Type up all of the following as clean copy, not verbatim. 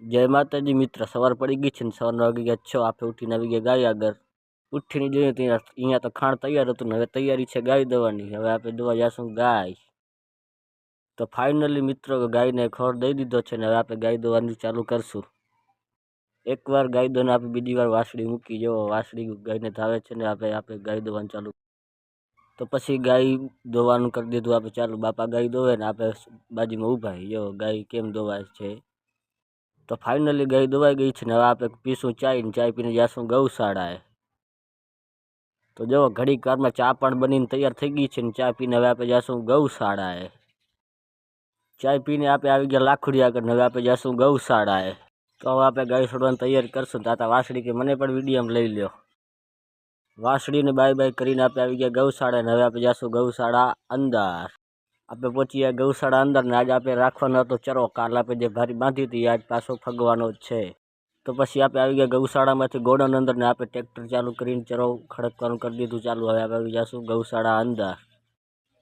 જય માતાજી મિત્ર, સવાર પડી ગઈ છે ને સવારના વાગી ગયા 6. આપણે ઉઠીને આવી ગયા ગાય આગળ. ઉઠીને જોઈએ તો અહીંયા તો ખાણ તૈયાર હતું ને હવે તૈયારી છે ગાય દવાની. હવે આપણે દવા જાશું ગાય. તો ફાઇનલી મિત્રો ગાયને ખોર દઈ દીધો છે ને હવે આપણે ગાય દોવાનું ચાલુ કરશું. એકવાર ગાય દોને આપણે બીજી વાર વાસળી મૂકી. જો વાસળી ગાયને ધાવે છે ને આપણે ગાય દોવાનું ચાલુ. તો પછી ગાય દોવાનું કરી દીધું આપણે ચાલુ. બાપા ગાય દોવે ને આપણે બાજુમાં ઊભા. જો ગાય કેમ દોવાય છે. તો ફાઇનલી ગાય દોવાઈ ગઈ છે ને હવે આપણે પીશું ચાય ને ચાય પીને જાશું ગૌશાળાએ. તો જો ઘડીક વારમાં ચા પણ બનીને તૈયાર થઈ ગઈ છે ને ચા પીને હવે આપણે જાશું ગૌશાળાએ. ચાય પીને આપણે આવી ગયા લાખુડી આગળ ને હવે આપણે જાશું ગૌશાળાએ. તો હવે આપણે ગાય છોડવાની તૈયારી કરશું. તાતા વાસળી કે મને પણ વિડીયોમાં લઈ લ્યો. વાસળીને બાય બાય કરીને આપણે આવી ગયા ગૌશાળા ને હવે આપણે જાશું ગૌશાળા અંદર. આપણે પહોંચી ગયા ગૌશાળા અંદર ને આજે આપણે રાખવાનો હતો ચરો. કાલ આપણે જે ભારી બાંધી હતી આજ પાછો ફગવાનો જ છે. તો પછી આપણે આવી ગયા ગૌશાળામાંથી ગોડાઉન અંદર ને આપણે ટ્રેક્ટર ચાલુ કરીને ચરો ખડકવાનું કરી દીધું ચાલુ. હવે આપણે આવી જઈશું ગૌશાળા અંદર.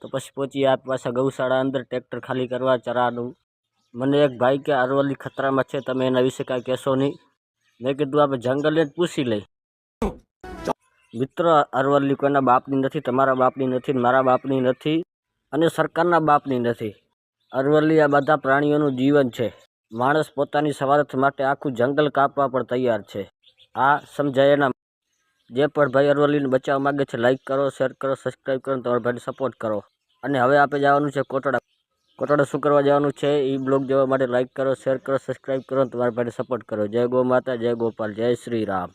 તો પછી પહોંચી આપણે પાછા ગૌશાળા અંદર ટ્રેક્ટર ખાલી કરવા ચરાનું. મને એક ભાઈ કે અરવલ્લી ખતરામાં છે, તમે એના વિશે કાંઈ કહેશો નહીં. મેં કીધું આપણે જંગલને જ પૂછી લઈ. મિત્રો અરવલ્લી કોઈના બાપની નથી, તમારા બાપની નથી, મારા બાપની નથી અને સરકારના બાપની નથી. અરવલ્લી આ બધા પ્રાણીઓનું જીવન છે. માણસ પોતાની સ્વાર્થ માટે આખું જંગલ કાપવા પણ તૈયાર છે. આ સમજાય એના. જે પણ ભાઈ અરવલ્લીને બચાવવા માગે છે લાઈક કરો, શેર કરો, સબસ્ક્રાઈબ કરો, તમારા ભાઈને સપોર્ટ કરો. અને હવે આપણે જવાનું છે કોટડા. કોટડા શું કરવા જવાનું છે એ બ્લોગ જોવા માટે લાઈક કરો, શેર કરો, સબસ્ક્રાઈબ કરો, તમારા ભાઈને સપોર્ટ કરો. જય ગો માતા, જય ગોપાલ, જય શ્રી રામ.